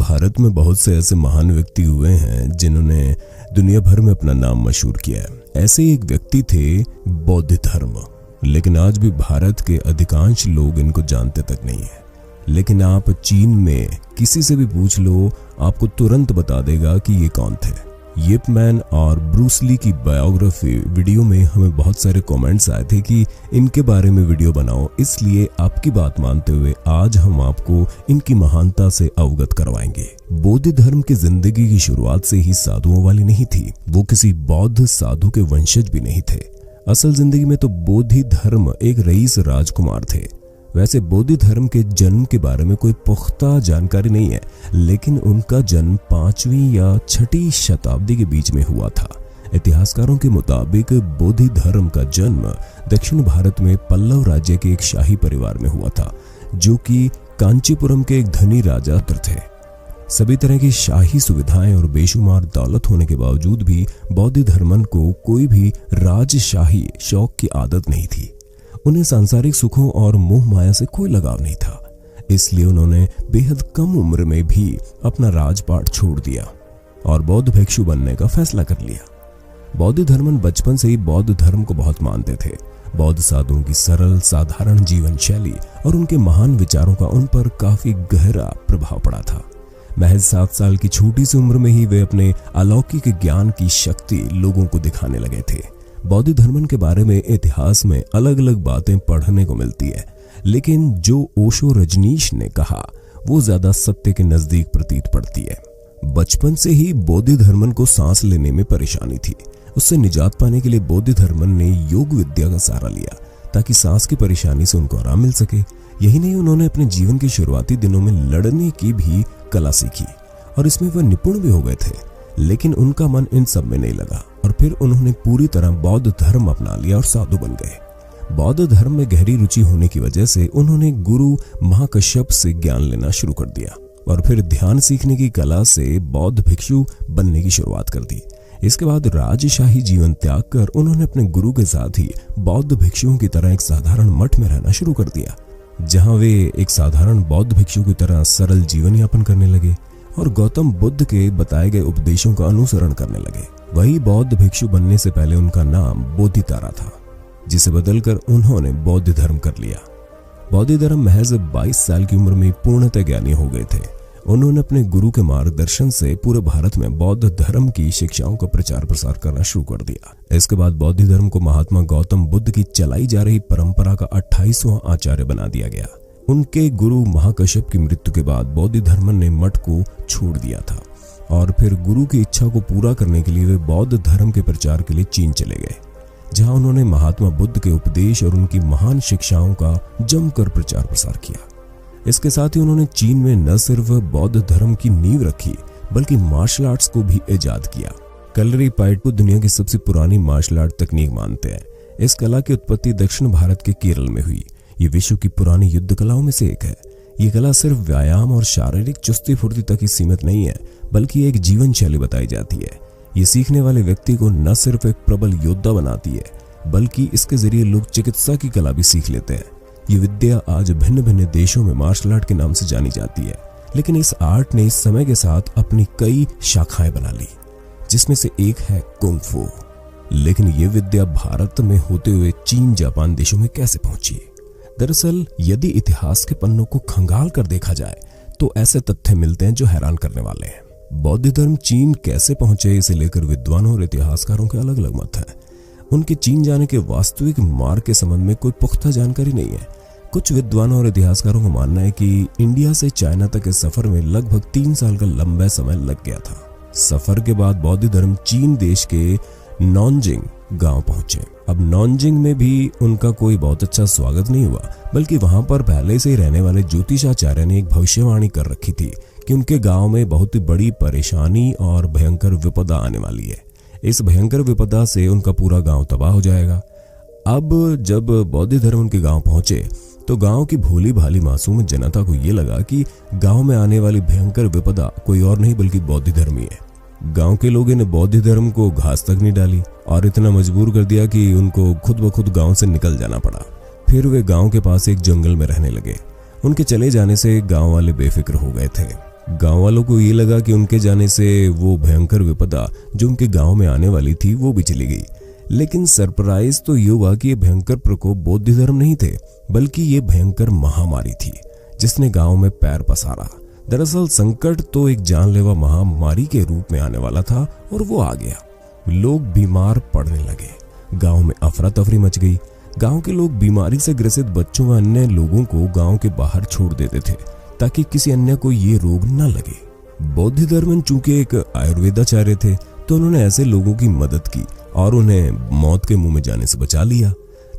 भारत में बहुत से ऐसे महान व्यक्ति हुए हैं जिन्होंने दुनिया भर में अपना नाम मशहूर किया है। ऐसे ही एक व्यक्ति थे बौद्ध धर्म, लेकिन आज भी भारत के अधिकांश लोग इनको जानते तक नहीं है। लेकिन आप चीन में किसी से भी पूछ लो, आपको तुरंत बता देगा कि ये कौन थे। यिप मैन और ब्रूस ली की बायोग्राफी वीडियो में हमें बहुत सारे कमेंट्स आए थे कि इनके बारे में वीडियो बनाओ, इसलिए आपकी बात मानते हुए आज हम आपको इनकी महानता से अवगत करवाएंगे। बौद्ध धर्म की जिंदगी की शुरुआत से ही साधुओं वाली नहीं थी। वो किसी बौद्ध साधु के वंशज भी नहीं थे। असल जिंदगी में तो बौद्ध धर्म एक रईस राजकुमार थे। वैसे बौद्ध धर्म के जन्म के बारे में कोई पुख्ता जानकारी नहीं है, लेकिन उनका जन्म 5वीं या 6वीं शताब्दी के बीच में हुआ था। इतिहासकारों के मुताबिक बौद्ध धर्म का जन्म दक्षिण भारत में पल्लव राज्य के एक शाही परिवार में हुआ था, जो कि कांचीपुरम के एक धनी राजा थे। सभी तरह की शाही सुविधाएं और बेशुमार दौलत होने के बावजूद भी बौद्ध धर्मन को कोई भी राजशाही शौक की आदत नहीं थी। उन्हें सांसारिक सुखों और मोह माया से कोई लगाव नहीं था, इसलिए उन्होंने बेहद कम उम्र में भी अपना राजपाट छोड़ दिया और बौद्ध भिक्षु बनने का फैसला कर लिया। बौद्ध धर्मन बचपन से ही बौद्ध धर्म को बहुत मानते थे। बौद्ध साधुओं की सरल साधारण जीवन शैली और उनके महान विचारों का उन पर काफी गहरा प्रभाव पड़ा था। महज 7 साल की छोटी सी उम्र में ही वे अपने अलौकिक ज्ञान की शक्ति लोगों को दिखाने लगे थे। बौद्ध धर्मन के बारे में इतिहास में अलग अलग बातें पढ़ने को मिलती है, लेकिन जो ओशो रजनीश ने कहा वो ज्यादा सत्य के नजदीक प्रतीत पड़ती है। बचपन से ही बौद्ध धर्मन को सांस लेने में परेशानी थी। उससे निजात पाने के लिए बौद्ध धर्मन ने योग विद्या का सहारा लिया ताकि सांस की परेशानी से उनको आराम मिल सके। यही नहीं, उन्होंने अपने जीवन के शुरुआती दिनों में लड़ने की भी कला सीखी और इसमें वह निपुण भी हो गए थे। लेकिन उनका मन इन सब में नहीं लगा और फिर उन्होंने पूरी तरह बौद्ध धर्म अपना लिया और साधु बन गए। बौद्ध धर्म में गहरी रुचि होने की वजह से उन्होंने गुरु महाकश्यप से ज्ञान लेना शुरू कर दिया और फिर ध्यान सीखने की कला से बौद्ध भिक्षु बनने की शुरुआत कर दी। इसके बाद राजशाही जीवन त्याग कर उन्होंने अपने गुरु के साथ ही बौद्ध भिक्षुओं की तरह एक साधारण मठ में रहना शुरू कर दिया, जहां वे एक साधारण बौद्ध भिक्षु की तरह सरल जीवन यापन करने लगे और गौतम बुद्ध के बताए गए उपदेशों का अनुसरण करने लगे। वही बौद्ध भिक्षु बनने से पहले उनका नाम बोधितारा था, जिसे बदलकर उन्होंने बौद्ध धर्म कर लिया। बौद्ध धर्म महज 22 साल की उम्र में पूर्णतः ज्ञानी हो गए थे। उन्होंने अपने गुरु के मार्गदर्शन से पूरे भारत में बौद्ध धर्म की शिक्षाओं का प्रचार प्रसार करना शुरू कर दिया। इसके बाद बौद्ध धर्म को महात्मा गौतम बुद्ध की चलाई जा रही परंपरा का 28वां आचार्य बना दिया गया। उनके गुरु महाकश्यप की मृत्यु के बाद बौद्ध धर्मन ने मठ को छोड़ दिया था और फिर गुरु की इच्छा को पूरा करने के लिए वे बौद्ध धर्म के प्रचार के लिए चीन चले गए, जहां उन्होंने महात्मा बुद्ध के उपदेश और उनकी महान शिक्षाओं का जमकर प्रचार प्रसार किया। इसके साथ ही उन्होंने चीन में न सिर्फ बौद्ध धर्म की नींव रखी, बल्कि मार्शल आर्ट्स को भी इजाद किया। कलरी पाइट को दुनिया की सबसे पुरानी मार्शल आर्ट तकनीक मानते हैं। इस कला की उत्पत्ति दक्षिण भारत के केरल में हुई। ये विश्व की पुरानी युद्ध कलाओं में से एक है। ये कला सिर्फ व्यायाम और शारीरिक चुस्ती फुर्ती तक ही सीमित नहीं है, बल्कि एक जीवन शैली बताई जाती है। ये सीखने वाले व्यक्ति को न सिर्फ एक प्रबल योद्धा बनाती है, बल्कि इसके जरिए लोग चिकित्सा की कला भी सीख लेते हैं। ये विद्या आज भिन्न भिन्न देशों में मार्शल आर्ट के नाम से जानी जाती है, लेकिन इस आर्ट ने समय के साथ अपनी कई शाखाएं बना ली, जिसमें से एक है कुंग फू। लेकिन ये विद्या भारत में होते हुए चीन जापान देशों में कैसे पहुंची? दरअसल यदि इतिहास के पन्नों को खंगाल कर देखा जाए तो ऐसे तथ्य मिलते हैं जो हैरान करने वाले हैं। बौद्ध धर्म चीन कैसे पहुंचे, इसे लेकर विद्वानों और इतिहासकारों के अलग अलग मत हैं। उनके चीन जाने के वास्तविक मार्ग के संबंध में कोई पुख्ता जानकारी नहीं है। कुछ विद्वानों और इतिहासकारों का मानना है कि इंडिया से चाइना तक के सफर में लगभग 3 साल का लंबा समय लग गया था। सफर के बाद बौद्ध धर्म चीन देश के नॉनजिंग गांव पहुंचे। अब नॉनजिंग में भी उनका कोई बहुत अच्छा स्वागत नहीं हुआ, बल्कि वहां पर पहले से ही रहने वाले ज्योतिषाचार्य ने एक भविष्यवाणी कर रखी थी कि उनके गांव में बहुत ही बड़ी परेशानी और भयंकर विपदा आने वाली है। इस भयंकर विपदा से उनका पूरा गांव तबाह हो जाएगा। अब जब बौद्ध धर्म उनके गांव पहुंचे तो गांव की भोली भाली मासूम जनता को ये लगा कि गांव में आने वाली भयंकर विपदा कोई और नहीं बल्कि बौद्ध धर्म ही है। गांव के लोगों ने बौद्ध धर्म को घास तक नहीं डाली और इतना मजबूर कर दिया कि उनको खुद ब खुद गांव से निकल जाना पड़ा। फिर वे गांव के पास एक जंगल में रहने लगे। उनके चले जाने से गांव वाले बेफिक्र हो गए थे। गांव वालों को ये लगा कि उनके जाने से वो भयंकर विपदा जो उनके गांव में आने वाली थी वो भी चली गई। लेकिन सरप्राइज तो ये हुआ कि ये भयंकर प्रकोप बौद्ध धर्म नहीं थे, बल्कि ये भयंकर महामारी थी जिसने गांव में पैर पसारा। दरअसल संकट तो एक जानलेवा महामारी के रूप में आने वाला था और वो आ गया। लोग बीमार पड़ने लगे, गांव में अफरा तफरी मच गई। गांव के लोग बीमारी से ग्रसित बच्चों व अन्य लोगों को गांव के बाहर छोड़ देते थे ताकि किसी अन्य को ये रोग न लगे। बौद्ध धर्म चूंकि एक आयुर्वेदाचार्य थे तो उन्होंने ऐसे लोगों की मदद की और उन्हें मौत के मुंह में जाने से बचा लिया।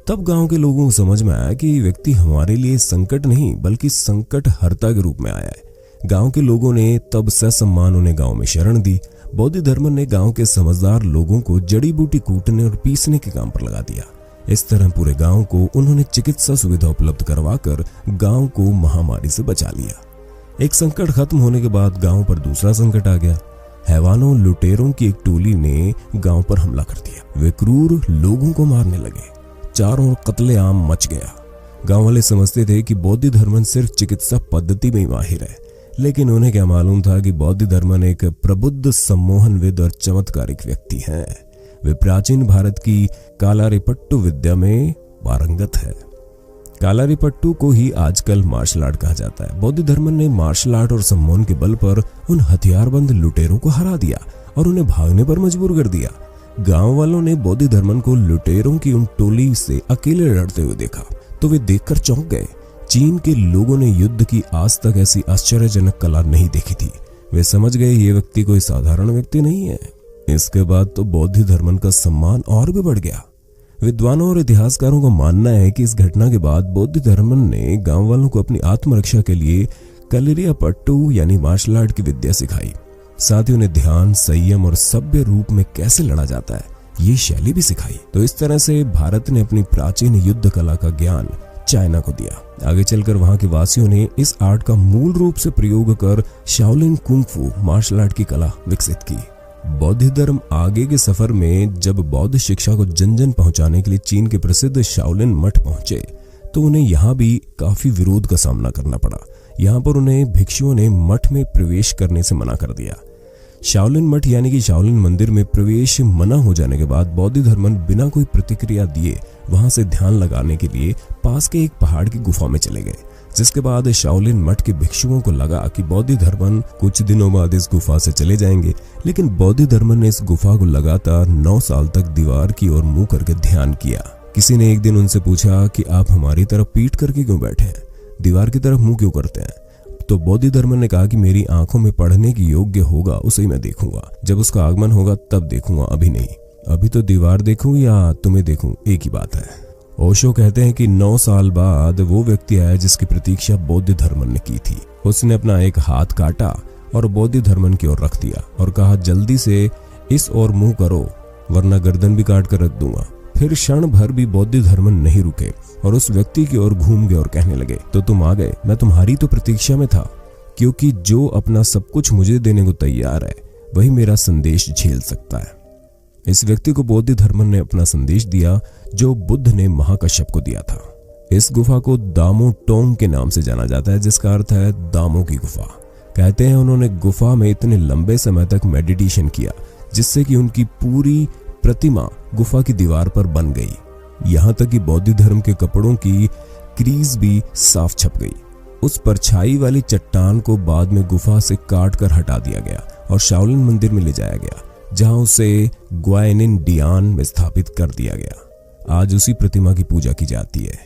तब गांव के लोगों को समझ में आया कि व्यक्ति हमारे लिए संकट नहीं बल्कि संकट हर्ता के रूप में आया है। गांव के लोगों ने तब ससम्मान उन्हें गांव में शरण दी। बौद्ध धर्म ने गांव के समझदार लोगों को जड़ी बूटी कूटने और पीसने के काम पर लगा दिया। इस तरह पूरे गांव को उन्होंने चिकित्सा सुविधा उपलब्ध करवाकर गांव को महामारी से बचा लिया। एक संकट खत्म होने के बाद गांव पर दूसरा संकट आ गया। हैवानों लुटेरों की एक टोली ने गांव पर हमला कर दिया। वे क्रूर लोगों को मारने लगे। चारों ओर कत्लेआम मच गया। गांव वाले समझते थे कि बौद्ध धर्म सिर्फ चिकित्सा पद्धति में ही माहिर है, लेकिन उन्हें क्या मालूम था कि बौद्ध धर्म एक प्रबुद्ध सम्मोहनविद और चमत्कारिक व्यक्ति हैं। वे प्राचीन भारत की कालारिपट्टू विद्या में पारंगत है। कालारिपट्टू को ही आजकल मार्शल आर्ट कहा जाता है। बौद्ध धर्म ने मार्शल आर्ट और सम्मोहन के बल पर उन हथियारबंद लुटेरों को हरा दिया और उन्हें भागने पर मजबूर कर दिया। गांव वालों ने बौद्ध धर्म को लुटेरों की उन टोली से अकेले लड़ते हुए देखा तो वे देखकर चौंक गए। चीन के लोगों ने युद्ध की आज तक ऐसी आश्चर्यजनक कला नहीं देखी थी। वे समझ गए ये व्यक्ति कोई साधारण व्यक्ति नहीं है। इसके बाद तो बौद्ध धर्म का सम्मान और भी बढ़ गया। विद्वानों और इतिहासकारों का मानना है कि इस घटना के बाद बौद्ध धर्म ने गांव वालों को अपनी आत्मरक्षा के लिए कलरियापट्टू यानी मार्शल आर्ट की विद्या सिखाई। साथ ही उन्हें ध्यान, संयम और सभ्य रूप में कैसे लड़ा जाता है ये शैली भी सिखाई। तो इस तरह से भारत ने अपनी प्राचीन युद्ध कला का ज्ञान चाइना को दिया। आगे चलकर वहां के वासियों ने इस आर्ट का मूल रूप से प्रयोग कर शाओलिन कुंग-फू मार्शल आर्ट की कला विकसित की। बौद्ध धर्म आगे के सफर में जब बौद्ध शिक्षा को जन जन पहुंचाने के लिए चीन के प्रसिद्ध शाओलिन मठ पहुंचे तो उन्हें यहाँ भी काफी विरोध का सामना करना पड़ा। यहाँ पर उन्हें भिक्षुओं ने मठ में प्रवेश करने से मना कर दिया। शाओलिन मठ यानी कि शाओलिन मंदिर में प्रवेश मना हो जाने के बाद बौद्ध धर्म बिना कोई प्रतिक्रिया दिए वहां से ध्यान लगाने के लिए पास के एक पहाड़ की गुफा में चले गए। जिसके बाद शाओलिन मठ के भिक्षुओं को लगा कि बौद्ध धर्म कुछ दिनों बाद इस गुफा से चले जाएंगे, लेकिन बौद्ध धर्म ने इस गुफा को लगातार 9 साल तक दीवार की ओर मुंह करके ध्यान किया। किसी ने एक दिन उनसे पूछा कि आप हमारी तरफ पीठ करके क्यों बैठे हैं, दीवार की तरफ मुंह क्यों करते हैं? तो बौद्ध धर्म ने कहा कि मेरी आंखों में पढ़ने की योग्य होगा उसे ही मैं देखूंगा, जब उसका आगमन होगा तब देखूंगा, अभी नहीं। अभी तो दीवार देखूं या तुम्हें देखूं एक ही बात है। ओशो कहते हैं कि 9 साल बाद वो व्यक्ति आया जिसकी प्रतीक्षा बौद्ध धर्म ने की थी। उसने अपना एक हाथ काटा और बौद्ध धर्म की ओर रख दिया और कहा जल्दी से इस ओर मुंह करो वरना गर्दन भी काट कर रख दूंगा। फिर क्षण भर भी बौद्ध धर्म नहीं रुके और उस व्यक्ति की ओर घूम गए और कहने लगे तो तुम आ गए, मैं तुम्हारी तो प्रतीक्षा में था, क्योंकि जो अपना सब कुछ मुझे देने को तैयार है वही मेरा संदेश झेल सकता है। इस व्यक्ति को बौद्ध धर्म ने अपना संदेश दिया जो बुद्ध ने महाकश्यप को दिया था। इस गुफा को दामो टोंग के नाम से जाना जाता है, जिसका अर्थ है दामो की गुफा। कहते हैं उन्होंने गुफा में इतने लंबे समय तक मेडिटेशन किया जिससे कि उनकी पूरी प्रतिमा गुफा की दीवार पर बन गई। यहाँ तक कि बौद्ध धर्म के कपड़ों की क्रीज भी साफ छप गई। उस परछाई वाली चट्टान को बाद में गुफा से काट कर हटा दिया गया और शाओलिन मंदिर में ले जाया गया, जहां उसे ग्वायनिन डियान में स्थापित कर दिया गया। आज उसी प्रतिमा की पूजा की जाती है।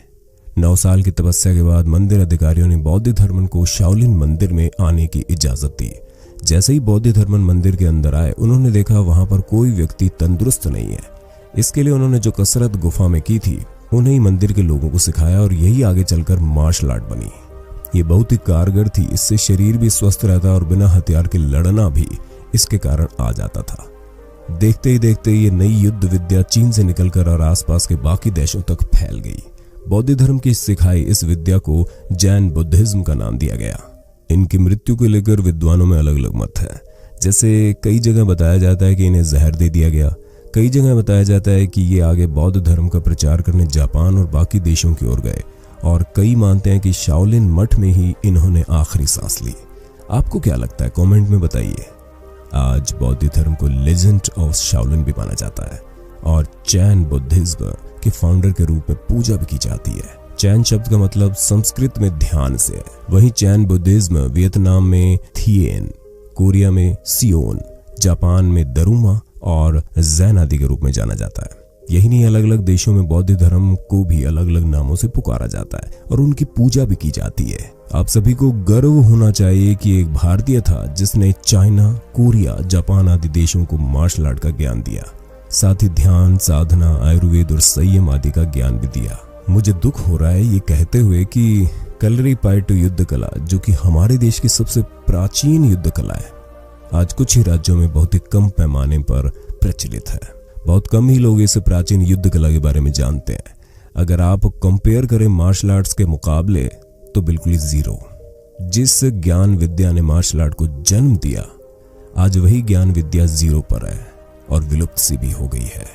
9 साल की तपस्या के बाद मंदिर अधिकारियों ने बौद्ध धर्म को शाओलिन मंदिर में आने की इजाजत दी। जैसे ही बौद्ध धर्म मंदिर के अंदर आए उन्होंने देखा वहां पर कोई व्यक्ति तंदुरुस्त नहीं है। इसके लिए उन्होंने जो कसरत गुफा में की थी उन्हें ही मंदिर के लोगों को सिखाया और यही आगे चलकर मार्शल आर्ट बनी। ये बहुत ही कारगर थी। इससे शरीर भी स्वस्थ रहता और बिना हथियार के लड़ना भी इसके कारण आ जाता था। देखते ही देखते ये नई युद्ध विद्या चीन से निकलकर और आसपास के बाकी देशों तक फैल गई। बौद्ध धर्म की सिखाई इस विद्या को जैन बुद्धिज्म का नाम दिया गया। इनकी मृत्यु को लेकर विद्वानों में अलग अलग मत है। जैसे कई जगह बताया जाता है कि इन्हें जहर दे दिया गया, कई जगह बताया जाता है कि ये आगे बौद्ध धर्म का प्रचार करने जापान और बाकी देशों की ओर गए, और कई मानते हैं कि शाओलिन मठ में ही इन्होंने आखिरी सांस ली। आपको क्या लगता है, कमेंट में बताइए। आज बौद्ध धर्म को लेजेंड ऑफ शाओलिन भी माना जाता है और चैन बुद्धिज्म के फाउंडर के रूप में पूजा भी की जाती है। चैन शब्द का मतलब संस्कृत में ध्यान से है। वहीं चैन बुद्धिज्म वियतनाम में थिएन, कोरिया में सियोन, जापान में दरुमा और जैन आदि के रूप में जाना जाता है। यही नहीं, अलग अलग देशों में बौद्ध धर्म को भी अलग अलग नामों से पुकारा जाता है और उनकी पूजा भी की जाती है। आप सभी को गर्व होना चाहिए कि एक भारतीय था जिसने चाइना, कोरिया, जापान आदि देशों को मार्शल आर्ट का ज्ञान दिया, साथ ही ध्यान, साधना, आयुर्वेद और संयम आदि का ज्ञान भी दिया। मुझे दुख हो रहा है ये कहते हुए कि कलरीपायट्टू युद्ध कला, जो कि हमारे देश की सबसे प्राचीन युद्ध कला है, आज कुछ ही राज्यों में बहुत ही कम पैमाने पर प्रचलित है। बहुत कम ही लोग इस प्राचीन युद्ध कला के बारे में जानते हैं। अगर आप कंपेयर करें मार्शल आर्ट्स के मुकाबले तो बिल्कुल जीरो। जिस ज्ञान विद्या ने मार्शल आर्ट को जन्म दिया, आज वही ज्ञान विद्या जीरो पर है और विलुप्त सी भी हो गई है।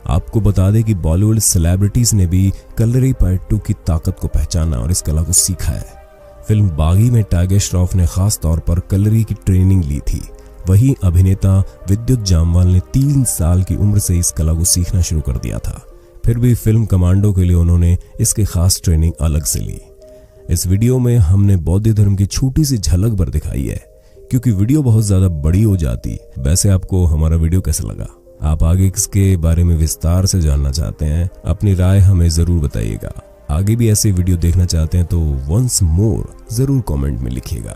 आपको बता दें कि बॉलीवुड सेलिब्रिटीज ने भी कलरीपायट्टू की ताकत को पहचाना और इस कला को सीखा है। फिल्म बागी में टाइगर श्रॉफ ने खास तौर पर कलरी की ट्रेनिंग ली थी। वहीं अभिनेता विद्युत जामवाल ने 3 साल की उम्र से इस कला को सीखना शुरू कर दिया था। फिर भी फिल्म कमांडो के लिए उन्होंने इसकी खास ट्रेनिंग अलग से ली। इस वीडियो में हमने बौद्ध धर्म की छोटी सी झलक भर दिखाई है, क्योंकि वीडियो बहुत ज्यादा बड़ी हो जाती। वैसे आपको हमारा वीडियो कैसा लगा? आप आगे किसके बारे में विस्तार से जानना चाहते हैं? अपनी राय हमें जरूर बताइएगा। आगे भी ऐसे वीडियो देखना चाहते हैं तो वंस मोर जरूर कमेंट में लिखिएगा।